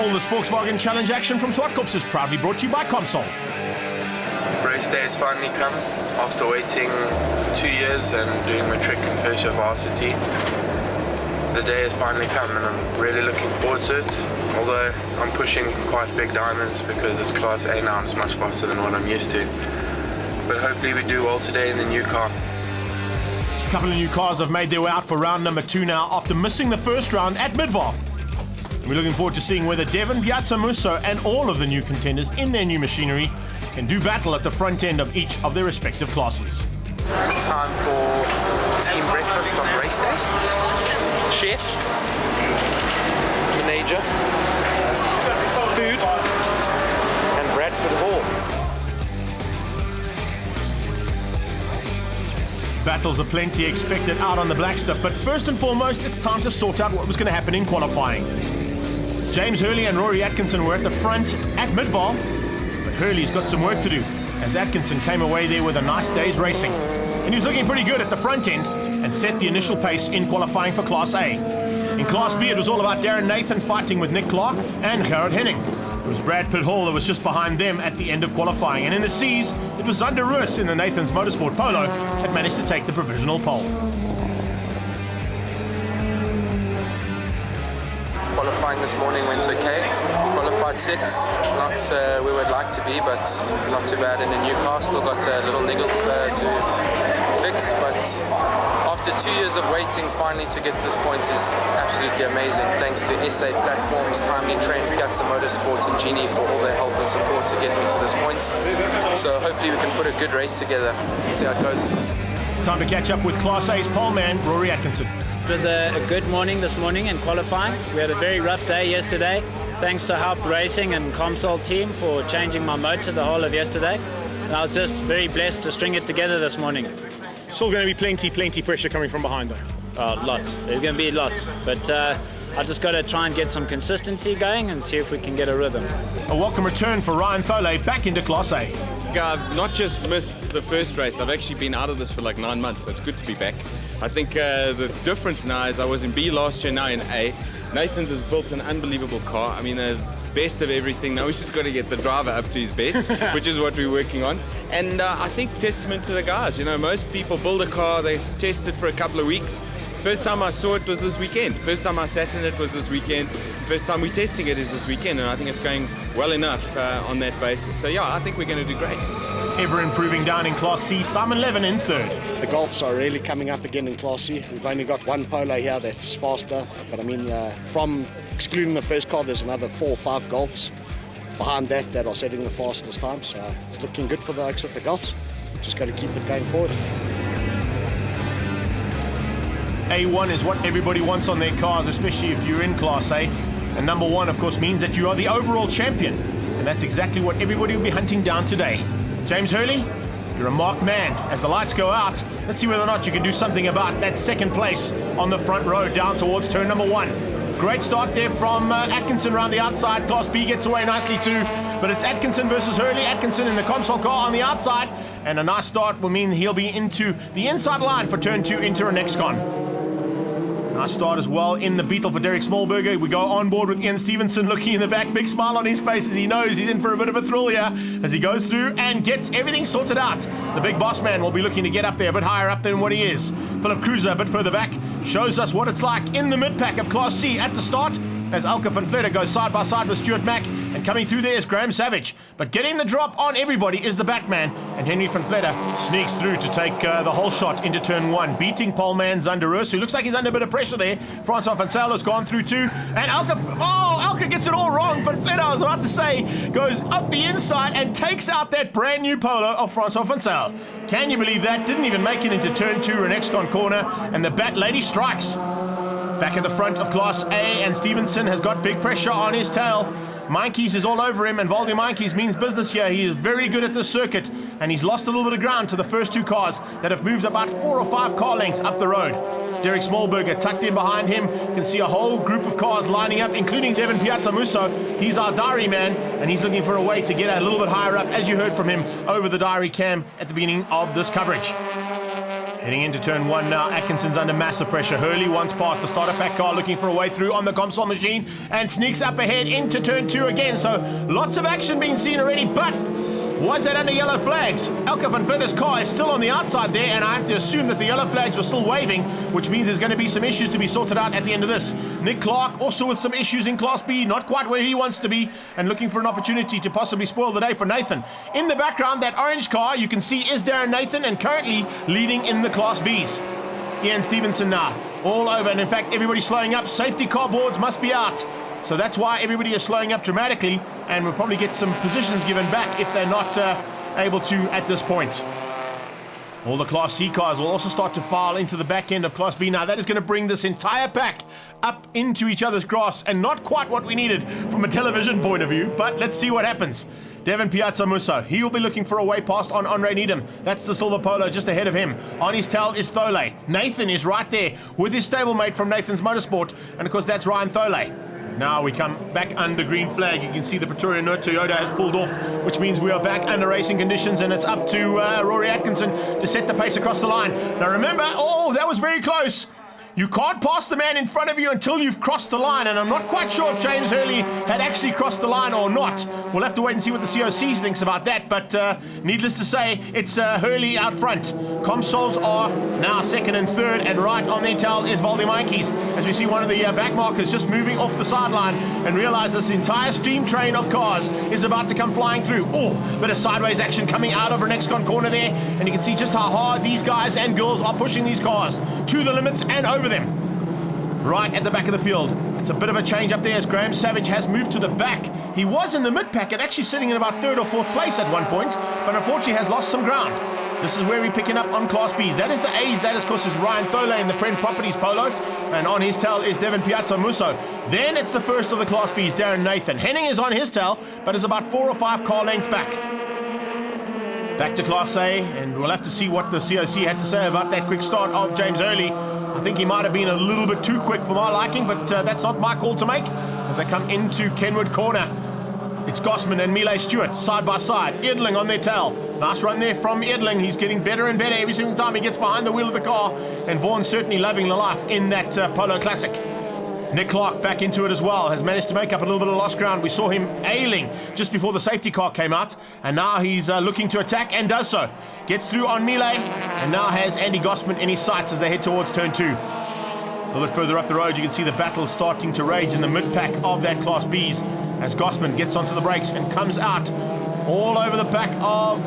All this Volkswagen Challenge action from Zwartkops is proudly brought to you by Comsol. Race day has finally come after waiting 2 years and doing matric and first year varsity. The day has finally come and I'm really looking forward to it. Although I'm pushing quite big diamonds because it's Class A now and it's much faster than what I'm used to. But hopefully we do well today in the new car. A couple of new cars have made their way out for round number 2 now after missing the first round at Midvar. We're looking forward to seeing whether Devin, Piazza Musso and all of the new contenders in their new machinery can do battle at the front end of each of their respective classes. It's time for team breakfast on race day. Chef, manager, food, and Bradford Hall. Battles aplenty expected out on the black stuff, but first and foremost, it's time to sort out what was going to happen in qualifying. James Hurley and Rory Atkinson were at the front at Midval, but Hurley's got some work to do, as Atkinson came away there with a nice day's racing. And he was looking pretty good at the front end and set the initial pace in qualifying for Class A. In Class B, it was all about Darren Nathan fighting with Nick Clark and Gerard Henning. It was Brad Pitt-Hall that was just behind them at the end of qualifying. And in the C's, it was Zander Roos in the Nathan's Motorsport Polo that managed to take the provisional pole. Qualifying this morning went okay. Qualified 6, not where we'd like to be, but not too bad in the new car. Still got little niggles to fix, but after 2 years of waiting, finally to get to this point is absolutely amazing. Thanks to SA Platforms, Timely Train, Piazza Motorsports and Genie for all their help and support to get me to this point. So hopefully we can put a good race together. See how it goes. Time to catch up with Class A's pole man, Rory Atkinson. It was a good morning this morning in qualifying. We had a very rough day yesterday. Thanks to Help Racing and Comsol team for changing my motor the whole of yesterday. And I was just very blessed to string it together this morning. Still going to be plenty pressure coming from behind though. Lots. There's going to be lots. But I just got to try and get some consistency going and see if we can get a rhythm. A welcome return for Ryan Tholey back into Class A. I've not just missed the first race, I've actually been out of this for like 9 months, so it's good to be back. I think the difference now is I was in B last year, now in A. Nathan's has built an unbelievable car. I mean, best of everything. Now we've just got to get the driver up to his best, which is what we're working on. And I think testament to the guys. You know, most people build a car, they test it for a couple of weeks. First time I saw it was this weekend. First time I sat in it was this weekend. First time we're testing it is this weekend, and I think it's going well enough on that basis. So yeah, I think we're going to do great. Ever improving down in Class C, Simon Levin in third. The Golfs are really coming up again in Class C. We've only got one Polo here that's faster, but I mean, from excluding the first car, there's another 4 or 5 Golfs behind that are setting the fastest time. So it's looking good for the likes of the Golfs. Just got to keep it going forward. A1 is what everybody wants on their cars, especially if you're in Class A. And number 1, of course, means that you are the overall champion. And that's exactly what everybody will be hunting down today. James Hurley, you're a marked man. As the lights go out, let's see whether or not you can do something about that second place on the front row down towards turn number 1. Great start there from Atkinson around the outside. Class B gets away nicely too. But it's Atkinson versus Hurley. Atkinson in the Comsol car on the outside. And a nice start will mean he'll be into the inside line for turn 2 into a next con. Nice start as well in the Beetle for Derek Smallberger. We go on board with Ian Stevenson looking in the back. Big smile on his face as he knows he's in for a bit of a thrill here as he goes through and gets everything sorted out. The big boss man will be looking to get up there a bit higher up than what he is. Philip Cruiser a bit further back shows us what it's like in the mid-pack of Class C at the start as Elke van Vletter goes side by side with Stuart Mack, and coming through there is Graham Savage. But getting the drop on everybody is the Batman, and Henry van Vletter sneaks through to take the whole shot into turn 1, beating poleman Zander Roos, who looks like he's under a bit of pressure there. Francois van Zyl has gone through too, and Elke gets it all wrong. Van Vletter, I was about to say, goes up the inside and takes out that brand new Polo of Francois van Zyl. Can you believe that? Didn't even make it into turn 2 or an X-Con corner, and the Bat Lady strikes. Back at the front of Class A, and Stevenson has got big pressure on his tail. Meinkies is all over him, and Valdi Meinkies means business here. He is very good at this circuit, and he's lost a little bit of ground to the first 2 cars that have moved about 4 or 5 car lengths up the road. Derek Smallberger tucked in behind him. You can see a whole group of cars lining up, including Devin Piazza Musso. He's our diary man, and he's looking for a way to get a little bit higher up, as you heard from him over the diary cam at the beginning of this coverage. Heading into turn 1 now, Atkinson's under massive pressure. Hurley once past the starter pack car, looking for a way through on the Comsol machine, and sneaks up ahead into turn 2 again. So lots of action being seen already, but was that under yellow flags? Elke van Vlitter's car is still on the outside there, and I have to assume that the yellow flags were still waving, which means there's going to be some issues to be sorted out at the end of this. Nick Clark also with some issues in Class B, not quite where he wants to be, and looking for an opportunity to possibly spoil the day for Nathan. In the background, that orange car you can see is Darren Nathan, and currently leading in the Class Bs. Ian Stevenson now, all over, and in fact everybody's slowing up. Safety car boards must be out. So that's why everybody is slowing up dramatically, and we'll probably get some positions given back if they're not able to at this point. All the Class C cars will also start to file into the back end of Class B. Now that is going to bring this entire pack up into each other's grass, and not quite what we needed from a television point of view, but let's see what happens. Devin Piazza Musso, he will be looking for a way past on Andre Needham. That's the silver polo just ahead of him. On his tail is Thole. Nathan is right there with his stablemate from Nathan's Motorsport, and of course that's Ryan Thole. Now we come back under green flag. You can see the Pretoria Noord Toyota has pulled off, which means we are back under racing conditions, and it's up to Rory Atkinson to set the pace across the line. Now remember, oh, that was very close. You can't pass the man in front of you until you've crossed the line, and I'm not quite sure if James Hurley had actually crossed the line or not. We'll have to wait and see what the COC thinks about that, but needless to say, it's Hurley out front. Comsols are now second and third, and right on their tail is Valdemaikis, as we see one of the back markers just moving off the sideline and realize this entire stream train of cars is about to come flying through. Oh, bit of sideways action coming out of our next-con corner there, and you can see just how hard these guys and girls are pushing these cars to the limits and over them. Right at the back of the field. It's a bit of a change up there as Graham Savage has moved to the back. He was in the mid-pack and actually sitting in about third or fourth place at one point, but unfortunately has lost some ground. This is where we're picking up on Class Bs. That is the A's. That, of course, is Ryan Thole in the Prent Properties Polo. And on his tail is Devin Piazza Musso. Then it's the first of the Class Bs, Darren Nathan. Henning is on his tail, but is about 4 or 5 car lengths back. Back to Class A, and we'll have to see what the COC had to say about that quick start of James Hurley. I think he might have been a little bit too quick for my liking, but that's not my call to make as they come into Kenwood Corner. It's Gosman and Millet Stewart side by side. Edling on their tail. Nice run there from Edling. He's getting better and better every single time he gets behind the wheel of the car. And Vaughan certainly loving the life in that Polo Classic. Nick Clark back into it as well. Has managed to make up a little bit of lost ground. We saw him ailing just before the safety car came out. And now he's looking to attack and does so. Gets through on Millet. And now has Andy Gosman in his sights as they head towards turn 2. A little bit further up the road, you can see the battle starting to rage in the mid-pack of that Class Bs as Gosman gets onto the brakes and comes out. All over the back of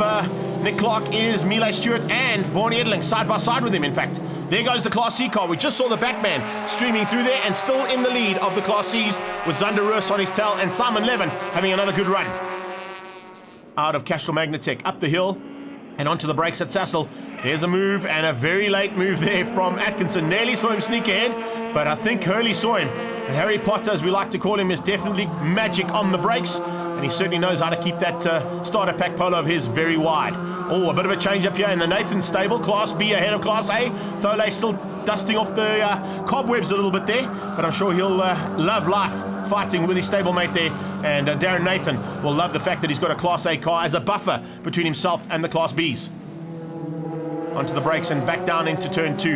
Nick Clark is Millet Stewart and Vaughan Edling, side by side with him, in fact. There goes the Class C car. We just saw the Batman streaming through there and still in the lead of the Class Cs with Zander Roos on his tail and Simon Levin having another good run. Out of Castrol Magnatech, up the hill and onto the brakes at Sassel. There's a move, and a very late move there from Atkinson. Nearly saw him sneak ahead, but I think Hurley saw him. And Harry Potter, as we like to call him, is definitely magic on the brakes, and he certainly knows how to keep that starter pack Polo of his very wide. Oh, a bit of a change up here in the Nathan stable. Class B ahead of Class A. Thole still dusting off the cobwebs a little bit there, but I'm sure he'll love life fighting with his stablemate there. And Darren Nathan will love the fact that he's got a Class A car as a buffer between himself and the Class Bs. Onto the brakes and back down into turn 2.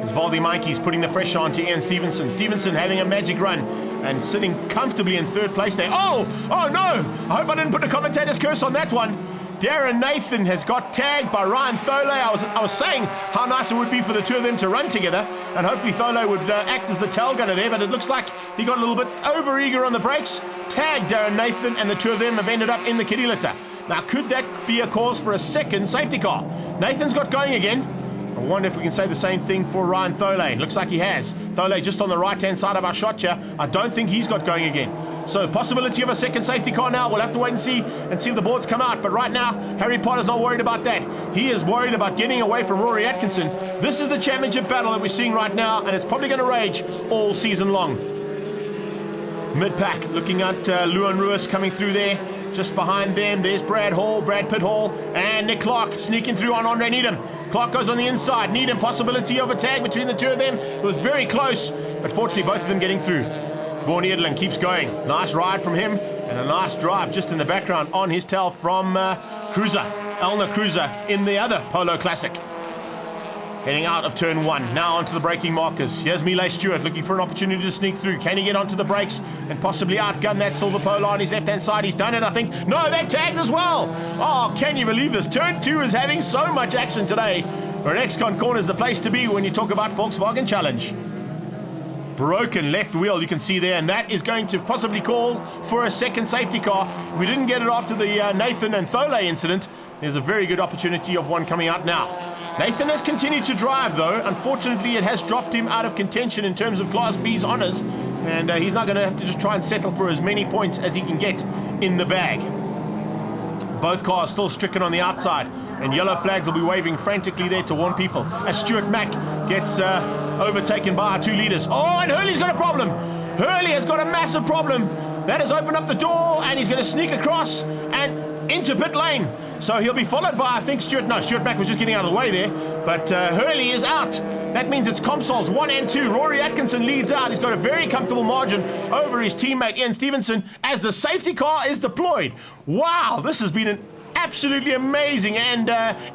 It's Valdemaikis putting the pressure onto Ian Stevenson. Stevenson having a magic run and sitting comfortably in third place there. Oh no! I hope I didn't put the commentator's curse on that one. Darren Nathan has got tagged by Ryan Thole. I was saying how nice it would be for the two of them to run together, and hopefully Thole would act as the tail gunner there, but it looks like he got a little bit over-eager on the brakes, tagged Darren Nathan, and the two of them have ended up in the kiddie litter. Now, could that be a cause for a second safety car? Nathan's got going again. I wonder if we can say the same thing for Ryan Thole. Looks like he has. Thole just on the right-hand side of our shot here. I don't think he's got going again. So possibility of a second safety car now. We'll have to wait and see if the boards come out. But right now, Harry Potter's not worried about that. He is worried about getting away from Rory Atkinson. This is the championship battle that we're seeing right now, and it's probably going to rage all season long. Mid-pack, looking at Luan Ruiz coming through there. Just behind them, there's Brad Pitt Hall, and Nick Clark sneaking through on Andre Needham. Clark goes on the inside. Needham, possibility of a tag between the two of them. It was very close, but fortunately both of them getting through. Vaughan Edling keeps going. Nice ride from him, and a nice drive just in the background on his tail from Elna Cruiser in the other Polo Classic. Heading out of turn 1, now onto the braking markers. Here's Milay Stewart looking for an opportunity to sneak through. Can he get onto the brakes and possibly outgun that silver polo on his left-hand side? He's done it, I think. No, they've tagged as well. Oh, can you believe this? Turn 2 is having so much action today. Where X-Con Corner is the place to be when you talk about Volkswagen Challenge. Broken left wheel, you can see there, and that is going to possibly call for a second safety car. If we didn't get it after the Nathan and Thole incident, there's a very good opportunity of one coming out now. Nathan has continued to drive, though. Unfortunately, it has dropped him out of contention in terms of Class B's honours, and he's now going to have to just try and settle for as many points as he can get in the bag. Both cars still stricken on the outside, and yellow flags will be waving frantically there to warn people as Stuart Mack gets overtaken by our 2 leaders. Oh, and Hurley's got a problem. Hurley has got a massive problem. That has opened up the door, and he's going to sneak across and into pit lane. So he'll be followed by, I think, Stuart Mack was just getting out of the way there, but Hurley is out. That means it's Comsol's 1 and 2. Rory Atkinson leads out. He's got a very comfortable margin over his teammate Ian Stevenson as the safety car is deployed. Wow, this has been an absolutely amazing and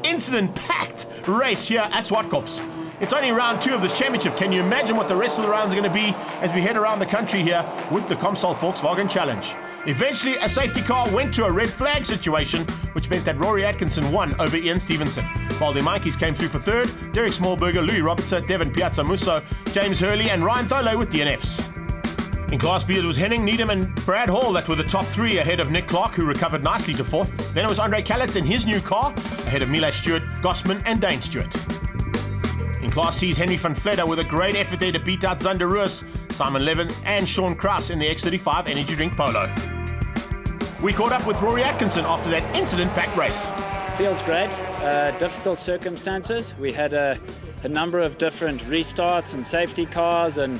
incident-packed race here at Zwartkops. It's only round 2 of this championship. Can you imagine what the rest of the rounds are going to be as we head around the country here with the Comsol Volkswagen Challenge? Eventually, a safety car went to a red flag situation, which meant that Rory Atkinson won over Ian Stevenson. Valdi Mikes came through for 3rd, Derek Smallberger, Louis Robertson, Devin Piazza Musso, James Hurley and Ryan Thole with DNFs. In Class B, it was Henning, Needham and Brad Hall that were the top 3 ahead of Nick Clark, who recovered nicely to 4th. Then it was Andre Kalitz in his new car, ahead of Milay Stewart, Gossman and Dane Stewart. In Class C's, Henry van Vletter with a great effort there to beat out Zander Roos, Simon Levin and Sean Kraus in the X35 Energy Drink Polo. We caught up with Rory Atkinson after that incident-packed race. Feels great. Difficult circumstances. We had a number of different restarts and safety cars and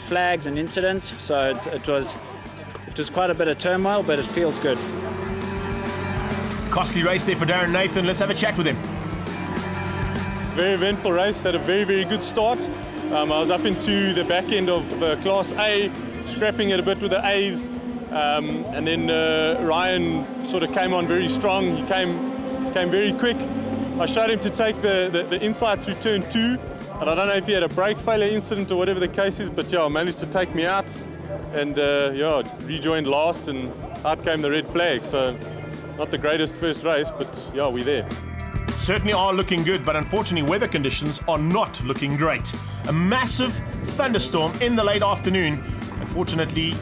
flags and incidents. So it was quite a bit of turmoil, but it feels good. Costly race there for Darren Nathan. Let's have a chat with him. Very eventful race. Had a very, very good start. I was up into the back end of Class A, scrapping it a bit with the A's. And then Ryan sort of came on very strong. He came very quick. I showed him to take the inside through turn 2, and I don't know if he had a brake failure incident or whatever the case is, but yeah, managed to take me out and rejoined last, and out came the red flag. So not the greatest first race, but yeah, we're there. Certainly are looking good, but unfortunately weather conditions are not looking great. A massive thunderstorm in the late afternoon. Unfortunately,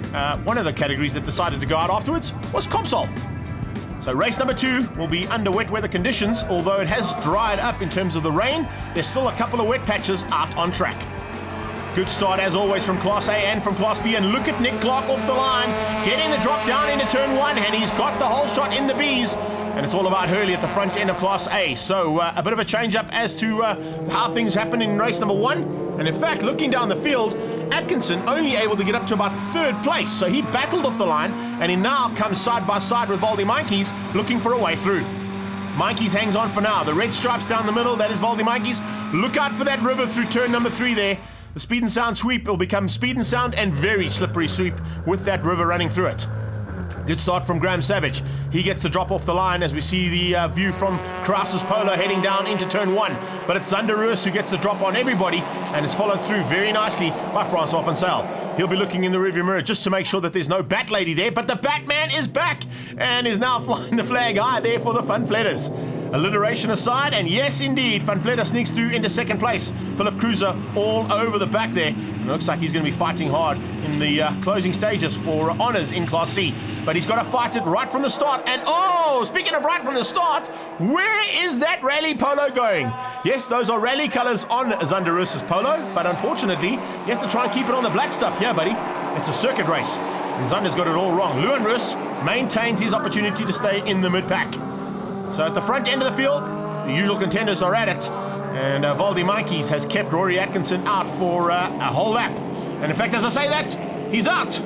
one of the categories that decided to go out afterwards was Comsol. So race number 2 will be under wet weather conditions. Although it has dried up in terms of the rain, there's still a couple of wet patches out on track. Good start as always from Class A and from Class B, and look at Nick Clark off the line, getting the drop down into turn 1, and he's got the whole shot in the Bs. And it's all about Hurley at the front end of Class A. So a bit of a change-up as to how things happen in race number 1. And in fact, looking down the field, Atkinson only able to get up to about 3rd place. So he battled off the line, and he now comes side by side with Valdi Mikes, looking for a way through. Mikes hangs on for now. The red stripes down the middle, that is Valdi Mikes. Look out for that river through turn number 3 there. The speed and sound sweep will become speed and sound and very slippery sweep with that river running through it. Good start from Graham Savage. He gets the drop off the line as we see the view from Kraus's Polo heading down into turn 1. But it's Zander Roos who gets the drop on everybody and is followed through very nicely by Francois van Zyl. He'll be looking in the rearview mirror just to make sure that there's no Bat Lady there, but the Batman is back and is now flying the flag high there for the Van Vletters. Alliteration aside, and yes indeed, Van Vletter sneaks through into 2nd place. Philip Cruiser all over the back there. And it looks like he's going to be fighting hard in the closing stages for honours in Class C. But he's got to fight it right from the start. And oh, speaking of right from the start, where is that rally polo going? Yes, those are rally colours on Zander Roos's Polo, but unfortunately, you have to try and keep it on the black stuff here, buddy. It's a circuit race, and Zander's got it all wrong. Lewin Roos maintains his opportunity to stay in the mid-pack. So at the front end of the field, the usual contenders are at it, and Valdi Mikes has kept Rory Atkinson out for a whole lap. And in fact, as I say that, he's out.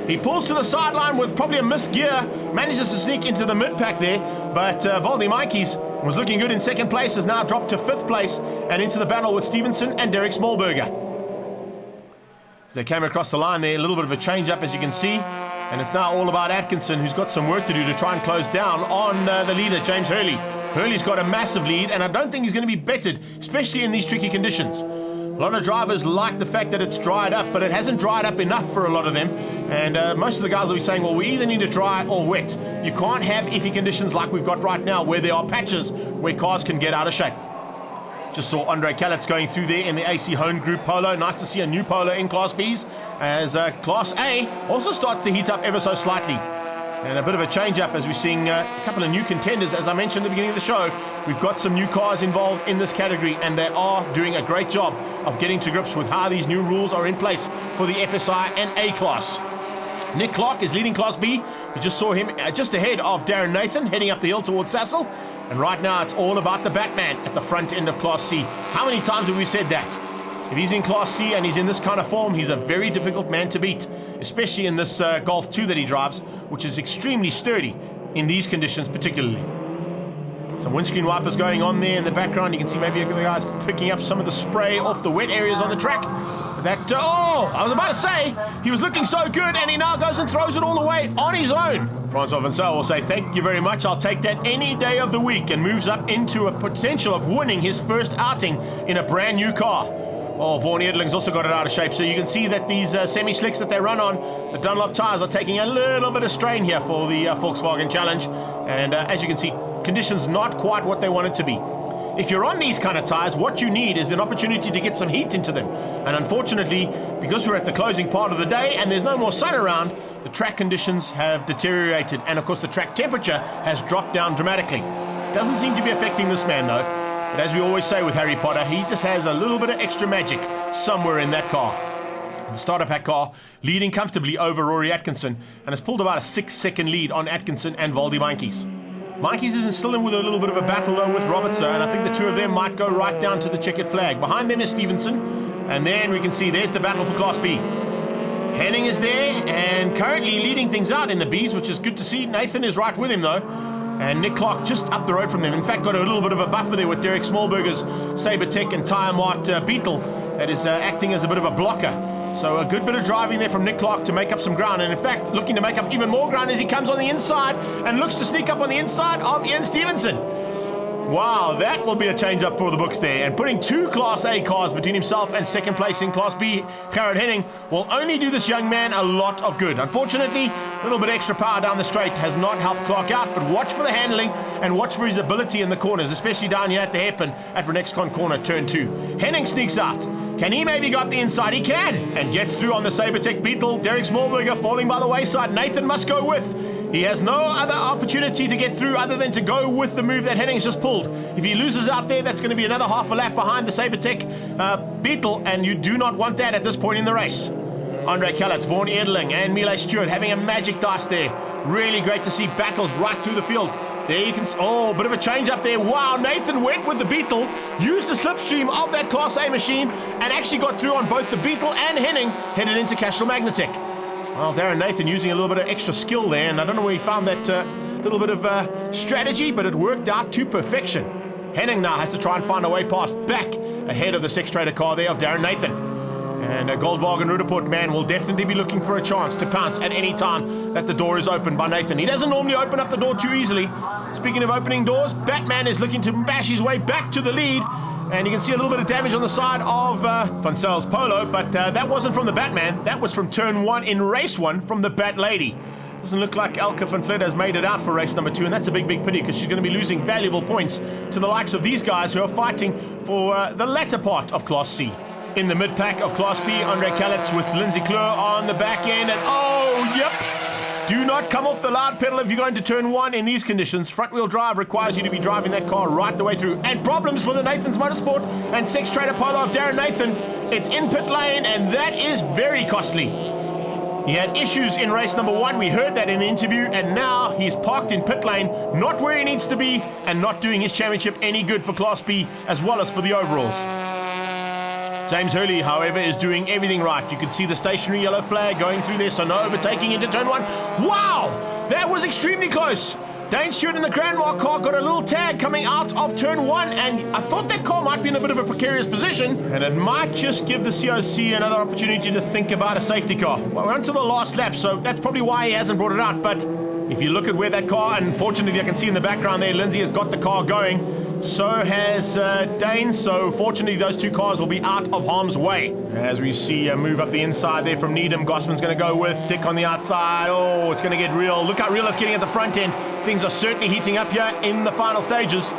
He pulls to the sideline with probably a missed gear, manages to sneak into the mid-pack there, but Valdi Mikes was looking good in 2nd place, has now dropped to 5th place and into the battle with Stevenson and Derek Smallberger. As they came across the line there, a little bit of a change-up as you can see, and it's now all about Atkinson, who's got some work to do to try and close down on the leader, James Hurley. Hurley's got a massive lead, and I don't think he's going to be bettered, especially in these tricky conditions. A lot of drivers like the fact that it's dried up, but it hasn't dried up enough for a lot of them. And most of the guys will be saying, well, we either need to dry or wet. You can't have iffy conditions like we've got right now, where there are patches where cars can get out of shape. Just saw Andre Kallitz going through there in the AC Hone Group Polo. Nice to see a new Polo in Class Bs, as Class A also starts to heat up ever so slightly. And a bit of a change-up as we're seeing a couple of new contenders. As I mentioned at the beginning of the show, we've got some new cars involved in this category, and they are doing a great job of getting to grips with how these new rules are in place for the FSI and A class. Nick Clark is leading Class B. We just saw him just ahead of Darren Nathan, heading up the hill towards Sassel. And right now, it's all about the Batman at the front end of Class C. How many times have we said that? If he's in Class C and he's in this kind of form, he's a very difficult man to beat, especially in this Golf 2 that he drives, which is extremely sturdy in these conditions particularly. Some windscreen wipers going on there in the background. You can see maybe the guys picking up some of the spray off the wet areas on the track. I was about to say, he was looking so good, and he now goes and throws it all away on his own. Francois Vincel will say, thank you very much, I'll take that any day of the week, and moves up into a potential of winning his first outing in a brand new car. Oh, Vaughan Edling's also got it out of shape, so you can see that these semi-slicks that they run on, the Dunlop tyres, are taking a little bit of strain here for the Volkswagen Challenge. And as you can see, conditions not quite what they want it to be. If you're on these kind of tyres, what you need is an opportunity to get some heat into them. And unfortunately, because we're at the closing part of the day and there's no more sun around, the track conditions have deteriorated. And of course, the track temperature has dropped down dramatically. Doesn't seem to be affecting this man, though. But as we always say with Harry Potter, he just has a little bit of extra magic somewhere in that car. The starter pack car leading comfortably over Rory Atkinson and has pulled about a 6-second lead on Atkinson and Valdi Mankies. Mankies is still in with a little bit of a battle though with Robertson, and I think the two of them might go right down to the checkered flag. Behind them is Stevenson, and then we can see there's the battle for Class B. Henning is there and currently leading things out in the Bs, which is good to see. Nathan is right with him though. And Nick Clark just up the road from them. In fact, got a little bit of a buffer there with Derek Smallberger's Sabertech and Tyre Mart Beetle that is acting as a bit of a blocker. So a good bit of driving there from Nick Clark to make up some ground. And in fact, looking to make up even more ground as he comes on the inside and looks to sneak up on the inside of Ian Stevenson. Wow, that will be a change-up for the books there. And putting two Class A cars between himself and second place in Class B, Gerard Henning, will only do this young man a lot of good. Unfortunately, a little bit extra power down the straight has not helped Clark out, but watch for the handling and watch for his ability in the corners, especially down here at the hairpin at Renexcon corner, turn 2. Henning sneaks out. Can he maybe got the inside? He can, and gets through on the Sabertech Beetle. Derek Smallberger falling by the wayside. Nathan must go with. He has no other opportunity to get through other than to go with the move that Henning's just pulled. If he loses out there, that's going to be another half a lap behind the Sabertech Beetle, and you do not want that at this point in the race. Andre Kallitz, Vaughan Edling, and Miele Stewart having a magic dice there. Really great to see battles right through the field. There you can see, bit of a change up there. Wow, Nathan went with the Beetle, used the slipstream of that Class A machine, and actually got through on both the Beetle and Henning, headed into Castrol Magnatech. Well, Darren Nathan using a little bit of extra skill there, and I don't know where he found that little bit of strategy, but it worked out to perfection. Henning now has to try and find a way past back ahead of the Sex Trader car there of Darren Nathan. And Goldwagen Rudaport man will definitely be looking for a chance to pounce at any time that the door is opened by Nathan. He doesn't normally open up the door too easily. Speaking of opening doors, Batman is looking to bash his way back to the lead. And you can see a little bit of damage on the side of Vancel's Polo, but that wasn't from the Batman. That was from turn 1 in race 1 from the Bat Lady. Doesn't look like Elke van Vliet has made it out for race number 2, and that's a big, big pity because she's going to be losing valuable points to the likes of these guys who are fighting for the latter part of Class C. In the mid-pack of Class B, Andre Kallitz with Lindsay Kleur on the back end, and yep! Do not come off the loud pedal if you're going to turn 1 in these conditions. Front-wheel drive requires you to be driving that car right the way through. And problems for the Nathan's Motorsport and Sex Trader Polo of Darren Nathan. It's in pit lane, and that is very costly. He had issues in race number 1. We heard that in the interview, and now he's parked in pit lane, not where he needs to be, and not doing his championship any good for Class B as well as for the overalls. James Hurley, however, is doing everything right. You can see the stationary yellow flag going through there, so no overtaking into turn 1. Wow! That was extremely close. Dane Stewart in the Grandmark car got a little tag coming out of turn 1, and I thought that car might be in a bit of a precarious position, and it might just give the COC another opportunity to think about a safety car. Well, we're on to the last lap, so that's probably why he hasn't brought it out, but If you look at where that car, unfortunately I can see in the background there, Lindsay has got the car going. So has Dane. So fortunately those two cars will be out of harm's way. As we see a move up the inside there from Needham. Gossman's going to go with Dick on the outside. Oh, it's going to get real. Look how real it's getting at the front end. Things are certainly heating up here in the final stages.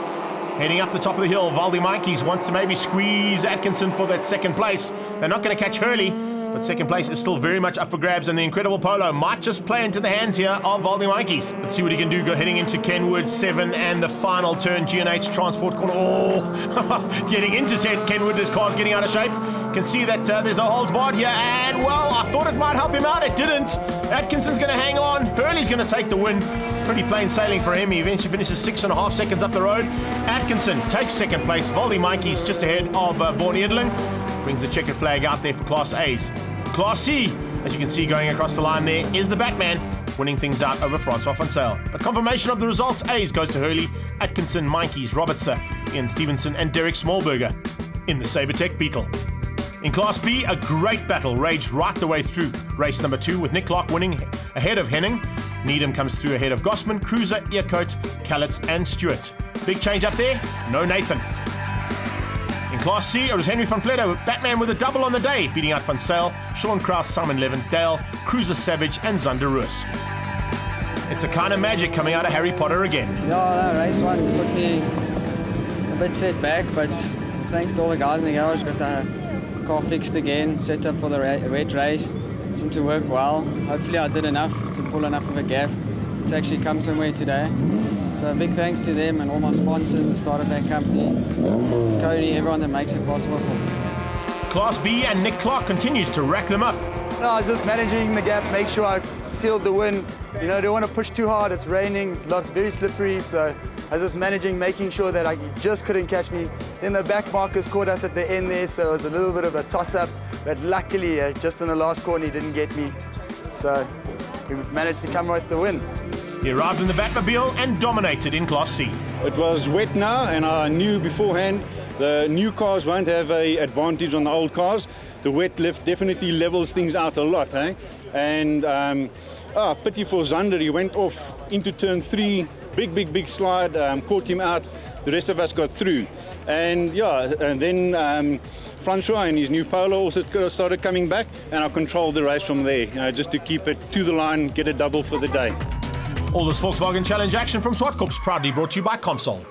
Heading up the top of the hill, Valdi Mikes wants to maybe squeeze Atkinson for that second place. They're not going to catch Hurley, but second place is still very much up for grabs, and the Incredible Polo might just play into the hands here of Valdi Mikes. Let's see what he can do heading into Kenwood 7 and the final turn, G&H Transport Corner. Oh, getting into Kenwood, this car's getting out of shape. Can see that there's no holds barred here, and well, I thought it might help him out, it didn't. Atkinson's going to hang on, Hurley's going to take the win. Pretty plain sailing for him. He eventually finishes 6.5 seconds up the road. Atkinson takes second place. Valdi Mikes just ahead of Vaughan Edling. Brings the checkered flag out there for Class A's. Class C, as you can see going across the line there, is the Batman, winning things out over Francois van Sale. A confirmation of the results, A's goes to Hurley, Atkinson, Mikes, Robertson, Ian Stevenson and Derek Smallberger in the Sabertech Beetle. In Class B, a great battle raged right the way through race number 2, with Nick Clark winning ahead of Henning. Needham comes through ahead of Gossman, Cruiser, Earcoat, Callitz and Stewart. Big change up there, no Nathan. In Class C, it was Henry van Vletter, Batman with a double on the day, beating out Van Sale, Sean Kraus, Simon Levin, Dale, Cruiser Savage and Zander Roos. It's a kind of magic coming out of Harry Potter again. Yeah, race 1 put me a bit set back, but thanks to all the guys in the garage, got the car fixed again, set up for the wet race. Seemed to work well. Hopefully I did enough to pull enough of a gap to actually come somewhere today. So a big thanks to them and all my sponsors, the Starter Pack Company, Cody, everyone that makes it possible for me. Class B and Nick Clark continues to rack them up. No, I was just managing the gap, make sure I sealed the win. You know, don't want to push too hard, it's raining, it's very slippery, so I was just managing, making sure that I just couldn't catch me. Then the back markers caught us at the end there, so it was a little bit of a toss-up, but luckily, just in the last corner, he didn't get me. So we managed to come with the win. He arrived in the Batmobile and dominated in Class C. It was wet now, and I knew beforehand the new cars won't have an advantage on the old cars. The wet lift definitely levels things out a lot, eh? And pity for Zander, he went off into turn 3, big slide, caught him out. The rest of us got through. And yeah, and then Francois and his new Polo also started coming back, and I controlled the race from there, you know, just to keep it to the line, get a double for the day. All this Volkswagen Challenge action from Zwartkops, proudly brought to you by Comsol.